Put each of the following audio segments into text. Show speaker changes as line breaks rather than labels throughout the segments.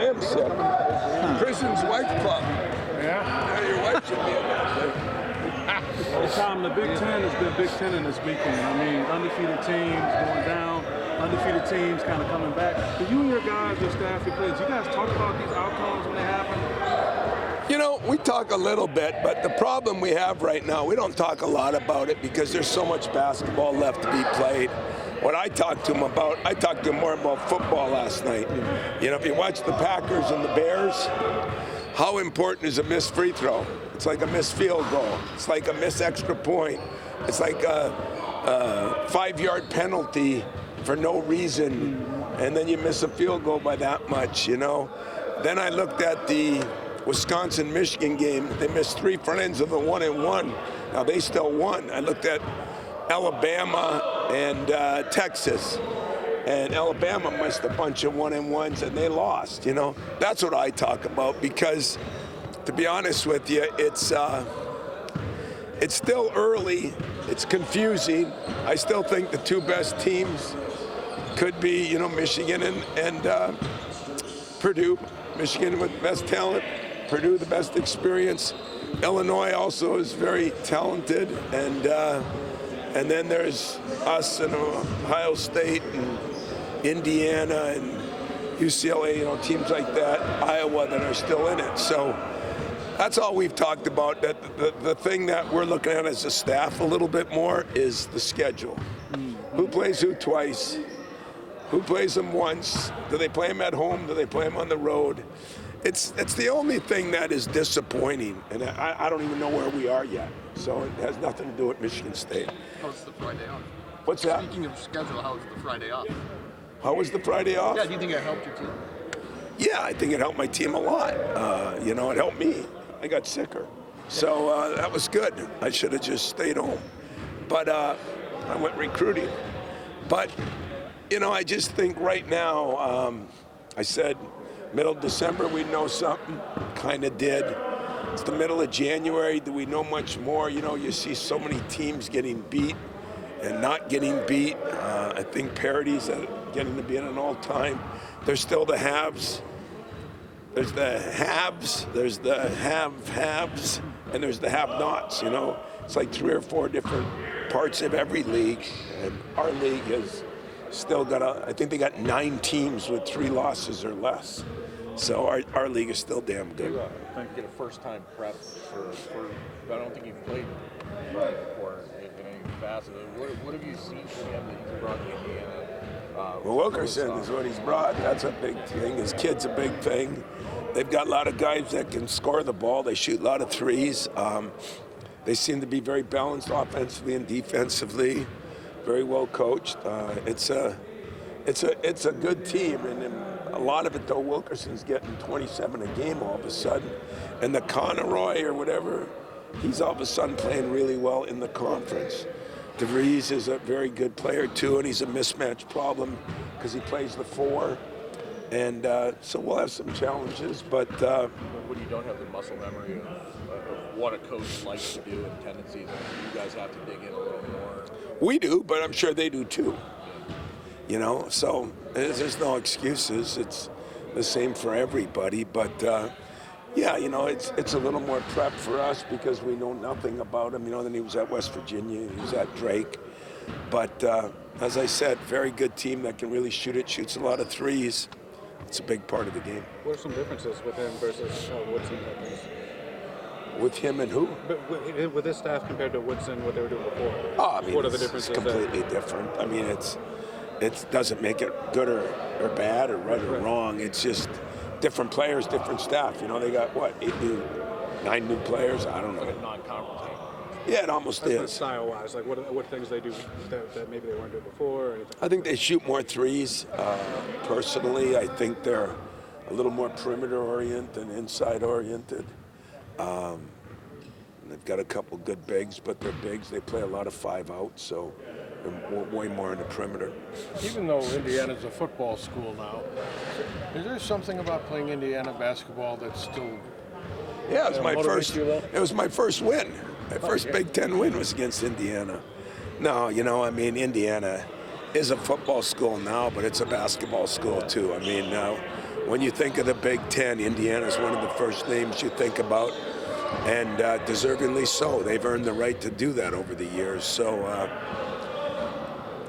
I am sick. Prison's Wife Club. Yeah, your wife should be in that thing.
Well, Tom, the Big Ten has been Big Ten this weekend. I mean, undefeated teams going down, undefeated teams kind of coming back. Do you and your guys, your staff, your players, you guys talk about these outcomes when they happen?
You know, we talk a little bit, but the problem we have right now, we don't talk a lot about it because there's so much basketball left to be played. What I talked to him about, I talked to him more about football last night. You know, if you watch the Packers and the Bears, how important is a missed free throw? It's like a missed field goal. It's like a missed extra point. It's like a 5-yard penalty for no reason, and then you miss a field goal by that much, you know? Then I looked at the Wisconsin-Michigan game. They missed 3 front ends of the 1-and-1. Now, they still won. I looked at Alabama and Texas, and Alabama missed a bunch of 1-and-1s, and they lost, you know? That's what I talk about because, to be honest with you, it's still early. It's confusing. I still think the 2 best teams could be, you know, Michigan and Purdue. Michigan with the best talent, Purdue the best experience. Illinois also is very talented, and then there's us and Ohio State and Indiana and UCLA, you know, teams like that, Iowa that are still in it. So that's all we've talked about. That the thing that we're looking at as a staff a little bit more is the schedule. Who plays who twice? Who plays them once? Do they play them at home? Do they play them on the road? It's the only thing that is disappointing, and I don't even know where we are yet. So it has nothing to do with Michigan State.
How's the Friday off?
What's that?
Speaking of schedule, how's the Friday off?
How was the Friday off?
Yeah, do you think it helped your team?
Yeah, I think it helped my team a lot. You know, it helped me. I got sicker. So that was good. I should have just stayed home. But I went recruiting. But, you know, I just think right now, I said middle of December we'd know something. Kind of did. It's the middle of January. Do we know much more? You know, you see so many teams getting beat and not getting beat. I think parity's getting to be at an all-time. There's still the haves. There's the haves, there's the have-haves, and there's the have-nots, you know? It's like 3 or 4 different parts of every league, and our league has still got I think they got 9 teams with 3 losses or less. So our league is still damn good.
You get a first-time prep for I don't think you've played before in any facet. What have you seen from him that he's brought to Indiana?
Well, Wilkerson is what he's brought. That's a big thing. His kid's a big thing. They've got a lot of guys that can score the ball. They shoot a lot of threes. They seem to be very balanced offensively and defensively. Very well coached. It's a good team, and a lot of it though. Wilkerson's getting 27 a game all of a sudden, and the Conroy or whatever, he's all of a sudden playing really well in the conference. DeVries is a very good player too, and he's a mismatch problem because he plays the 4. And so we'll have some challenges, but
when you don't have the muscle memory of what a coach likes to do and tendencies, you guys have to dig in a little more.
We do, but I'm sure they do too. You know, so there's no excuses. It's the same for everybody, but yeah, you know, it's a little more prep for us because we know nothing about him. You know, then he was at West Virginia, he was at Drake, but as I said, very good team that can really shoot it, shoots a lot of threes. It's a big part of the game.
What are some differences with him versus Woodson?
With him and who?
But with his staff compared to Woodson, what they were doing before.
Oh, I mean,
what are the differences?
It's completely different. I mean, it doesn't make it good or bad or right or wrong. It's just different players, different staff. You know, they got what, 9 new players? I don't know.
Like a non-conference game.
Yeah, it almost is.
Style-wise, like what things they do that maybe they weren't doing before? Or anything?
I think they shoot more threes. Personally, I think they're a little more perimeter-oriented than inside-oriented. They've got a couple good bigs, but they're bigs. They play a lot of 5-out, so they're way more in the perimeter.
Even though Indiana's a football school now, is there something about playing Indiana basketball that's still?
Yeah, it was my first.
It
was my first win. My first Big Ten win was against Indiana. No, you know, I mean, Indiana is a football school now, but it's a basketball school too. I mean, when you think of the Big Ten, Indiana's one of the first names you think about, and deservingly so. They've earned the right to do that over the years. So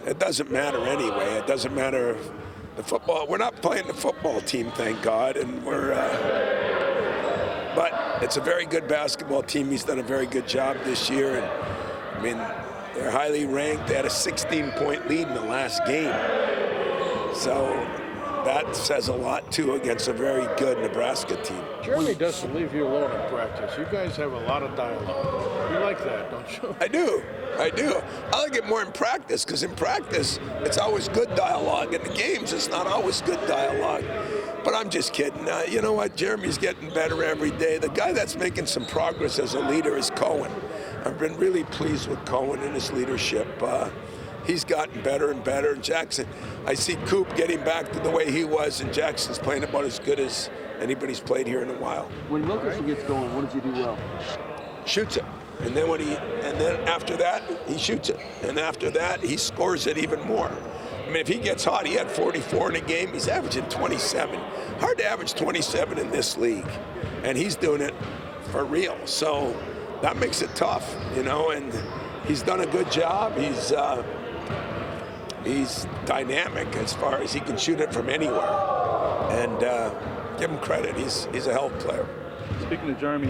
it doesn't matter anyway. It doesn't matter the football. We're not playing the football team, thank God, and but it's a very good basketball team. He's done a very good job this year, and I mean, they're highly ranked. They had a 16-point lead in the last game. So that says a lot, too, against a very good Nebraska team.
Jeremy doesn't leave you alone in practice. You guys have a lot of dialogue. You like that, don't you?
I do. I like it more in practice, because in practice, it's always good dialogue. In the games, it's not always good dialogue. But I'm just kidding. You know what? Jeremy's getting better every day. The guy that's making some progress as a leader is Cohen. I've been really pleased with Cohen and his leadership. He's gotten better and better. And Jackson, I see Coop getting back to the way he was, and Jackson's playing about as good as anybody's played here in a while.
When Wilkerson gets going, what does he do well?
Shoots it. And then after that, he shoots it. And after that, he scores it even more. I mean, if he gets hot, he had 44 in a game. He's averaging 27. Hard to average 27 in this league. And he's doing it for real. So that makes it tough, you know, and he's done a good job. He's dynamic as far as he can shoot it from anywhere. And give him credit. He's a hell of a player.
Speaking of Jeremy,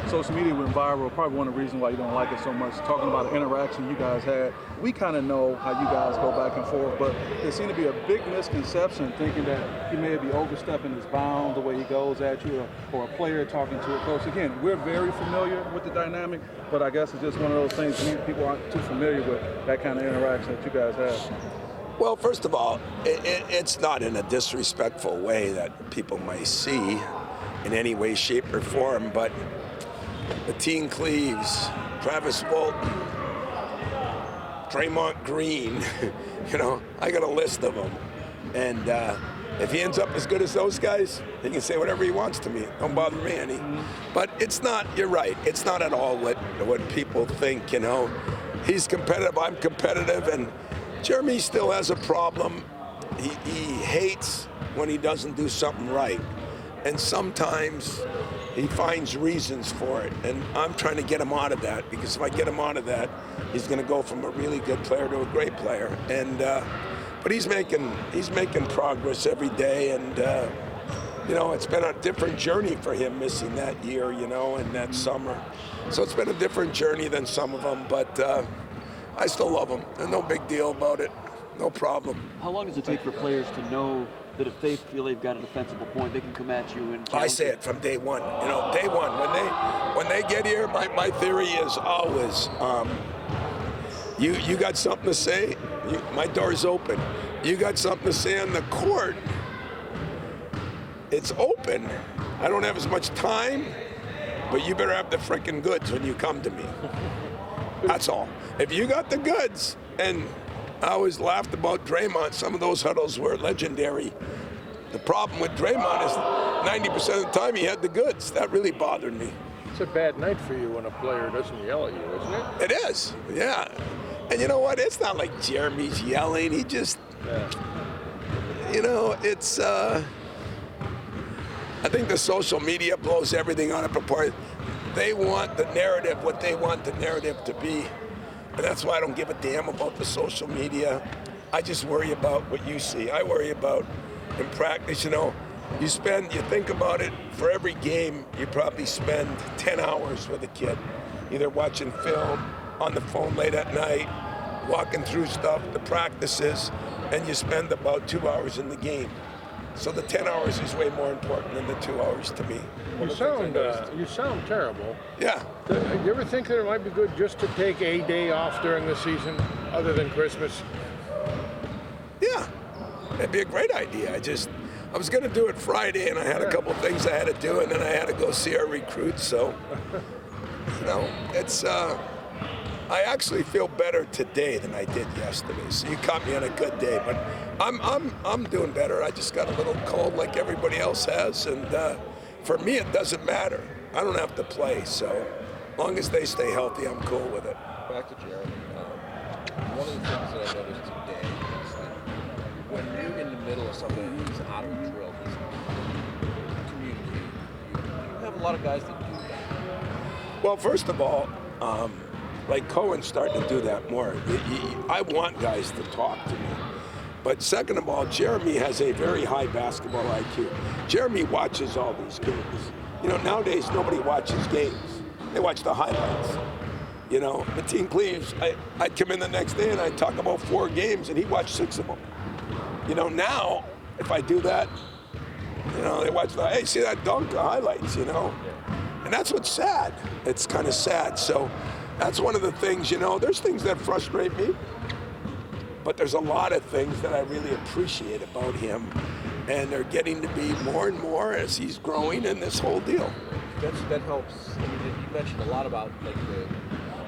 social media went viral. Probably one of the reasons why you don't like it so much. Talking about the interaction you guys had. We kind of know how you guys go back and forth, but there seemed to be a big misconception thinking that he may be overstepping his bounds the way he goes at you, or a player talking to a coach. Again, we're very familiar with the dynamic, but I guess it's just one of those things people aren't too familiar with, that kind of interaction that you guys have.
Well, first of all, it's not in a disrespectful way that people may see in any way, shape, or form, but Teen Cleaves, Travis Fulton, Draymond Green, you know, I got a list of them. And if he ends up as good as those guys, he can say whatever he wants to me. Don't bother me any. But it's not, you're right, it's not at all what people think, you know. He's competitive, I'm competitive, and Jeremy still has a problem. He hates when he doesn't do something right. And sometimes he finds reasons for it. And I'm trying to get him out of that, because if I get him out of that, he's going to go from a really good player to a great player. And but he's making progress every day. And you know, it's been a different journey for him missing that year, you know, and that summer. So it's been a different journey than some of them. But I still love him. There's no big deal about it. No problem.
How long does it take for players to know that if they feel they've got a defensible point, they can come at you and
I say it from day one. You know, day one. When they get here, my theory is always, you got something to say, my door's open. You got something to say on the court, it's open. I don't have as much time, but you better have the freaking goods when you come to me. That's all. If you got the goods, and I always laughed about Draymond. Some of those huddles were legendary. The problem with Draymond is 90% of the time he had the goods. That really bothered me.
It's a bad night for you when a player doesn't yell at you, isn't it?
It is, yeah. And you know what? It's not like Jeremy's yelling. He just, you know, it's, I think the social media blows everything out of proportion. They want the narrative, what they want the narrative to be. And that's why I don't give a damn about the social media. I just worry about what you see. I worry about in practice, you know, you think about it, for every game, you probably spend 10 hours with a kid, either watching film, on the phone late at night, walking through stuff, the practices, and you spend about 2 hours in the game. So the 10 hours is way more important than the 2 hours to me.
You sound terrible.
Yeah.
You ever think that it might be good just to take a day off during the season, other than Christmas?
Yeah, that'd be a great idea. I was going to do it Friday, and I had a couple things I had to do, and then I had to go see our recruits. So, you know, it's. I actually feel better today than I did yesterday. So you caught me on a good day, but I'm doing better. I just got a little cold like everybody else has, and for me it doesn't matter. I don't have to play, so as long as they stay healthy, I'm cool with it.
Back to Jeremy. One of the things that I noticed today is that when you're in the middle of something, he's out of the drill. a lot of guys that do that.
Well, first of all, like Cohen's starting to do that more. I want guys to talk to me. But second of all, Jeremy has a very high basketball IQ. Jeremy watches all these games. You know, nowadays nobody watches games. They watch the highlights. You know, Mateen Cleaves, I'd come in the next day and I'd talk about 4 games and he watched 6 of them. You know, now, if I do that, you know, they watch hey, see that dunk, the highlights, you know? And that's what's sad. It's kind of sad. So that's one of the things, you know, there's things that frustrate me, but there's a lot of things that I really appreciate about him. And they're getting to be more and more as he's growing in this whole deal.
That helps. I mean, you mentioned a lot about like the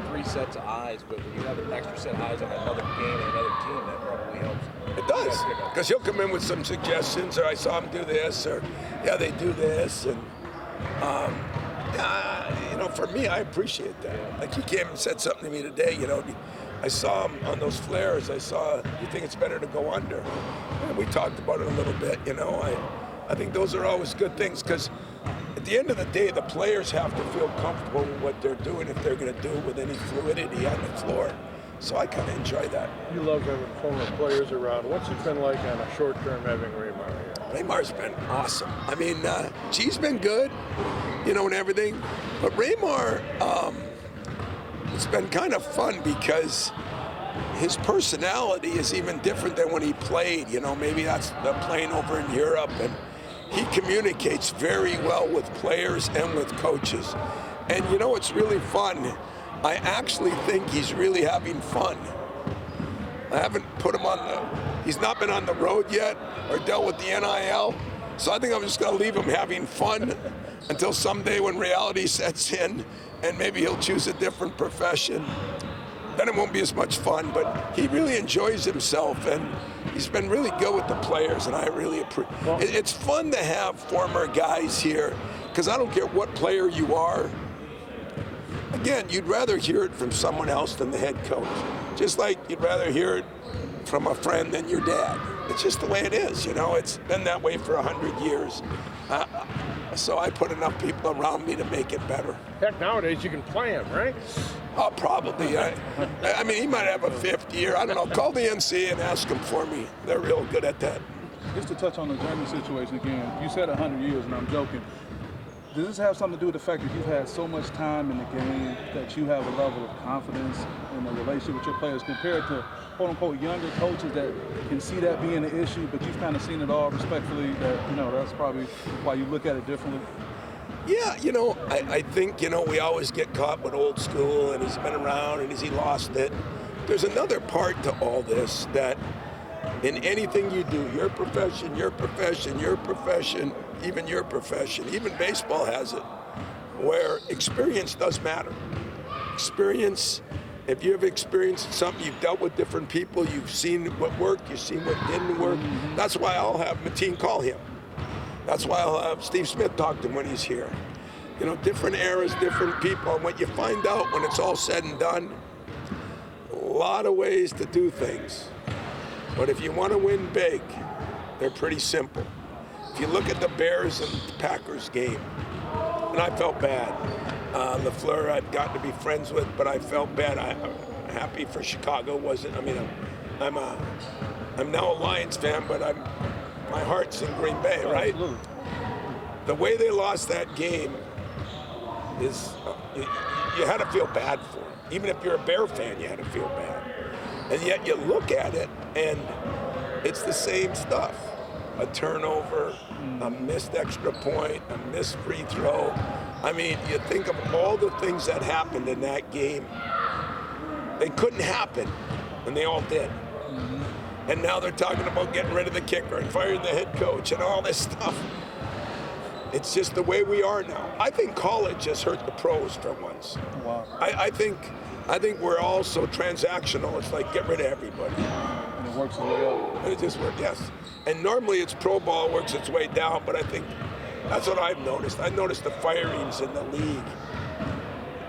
3 sets of eyes, but when you have an extra set of eyes on another game and another team, that probably helps.
It does, because he'll come in with some suggestions, or I saw him do this, or yeah, they do this, and you know, for me, I appreciate that. Like he came and said something to me today. You know, I saw him on those flares. I saw, you think it's better to go under? And we talked about it a little bit. You know, I think those are always good things because at the end of the day, the players have to feel comfortable with what they're doing if they're going to do it with any fluidity on the floor. So I kind of enjoy that.
You love having former players around. What's it been like on a short term having Raymar here?
Raymar's been awesome. I mean, G's been good, you know, and everything. But Raymar, it's been kind of fun because his personality is even different than when he played. You know, maybe that's the playing over in Europe. And he communicates very well with players and with coaches. And, you know, it's really fun. I actually think he's really having fun. I haven't put him he's not been on the road yet or dealt with the NIL. So I think I'm just going to leave him having fun until someday when reality sets in and maybe he'll choose a different profession. Then it won't be as much fun, but he really enjoys himself and he's been really good with the players and I really appreciate it. It's fun to have former guys here because I don't care what player you are. Again, you'd rather hear it from someone else than the head coach. Just like you'd rather hear it from a friend than your dad. It's just the way it is, you know. It's been that way for 100 years. So I put enough people around me to make it better.
Heck, nowadays you can play him, right?
Oh, probably. I mean, he might have a 5th year. I don't know. Call the NCAA and ask them for me. They're real good at that.
Just to touch on the Jeremy situation again, you said 100 years, and I'm joking. Does this have something to do with the fact that you've had so much time in the game that you have a level of confidence in the relationship with your players compared to quote-unquote younger coaches that can see that being an issue, but you've kind of seen it all respectfully that, you know, that's probably why you look at it differently?
Yeah, you know, I think, you know, we always get caught with old school and he's been around and has he lost it. There's another part to all this that in anything you do, your profession, even your profession, even baseball has it, where experience does matter. Experience, if you have experienced something, you've dealt with different people, you've seen what worked, you've seen what didn't work. That's why I'll have Mateen call him. That's why I'll have Steve Smith talk to him when he's here. You know, different eras, different people, and what you find out when it's all said and done, a lot of ways to do things. But if you want to win big, they're pretty simple. If you look at the Bears and Packers game, and I felt bad. LaFleur I've gotten to be friends with, but I felt bad. I'm happy for Chicago. I'm now a Lions fan, but my heart's in Green Bay, right? The way they lost that game is you had to feel bad for them. Even if you're a Bear fan, you had to feel bad. And yet you look at it, and it's the same stuff. A turnover, a missed extra point, a missed free throw. I mean, you think of all the things that happened in that game. They couldn't happen, and they all did. And now they're talking about getting rid of the kicker and firing the head coach and all this stuff. It's just the way we are now. I think college has hurt the pros for once.
Wow.
I think we're all so transactional. It's like get rid of everybody.
And it works its way up.
And it just works, yes. And normally it's pro ball works its way down, but I think that's what I've noticed. I noticed the firings in the league.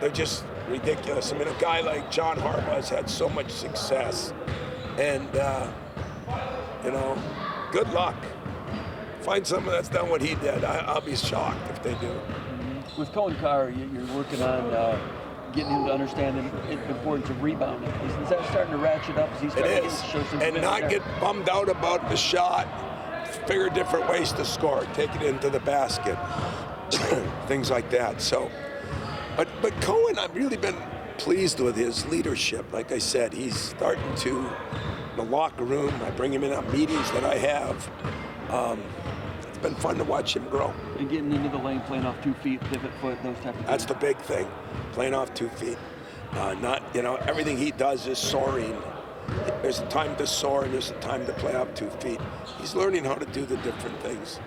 They're just ridiculous. I mean, a guy like John Harbaugh has had so much success. And, you know, good luck. Find someone that's done what he did. I'll be shocked if they do.
with Cohen Carr, you're working on getting him to understand the importance of rebounding. Is that starting to ratchet up? Is he starting
It
to
is.
show some
And
commitment
not
there?
get bummed out about the shot. Figure different ways to score. Take it into the basket. Things like that. So, but Cohen, I've really been pleased with his leadership. Like I said, he's starting to, the locker room, I bring him in on meetings that I have. It's been fun to watch him grow.
And getting into the lane, playing off 2 feet, pivot foot, those type of things.
That's the big thing, playing off 2 feet. Not, everything he does is soaring. There's a time to soar and there's a time to play off 2 feet. He's learning how to do the different things.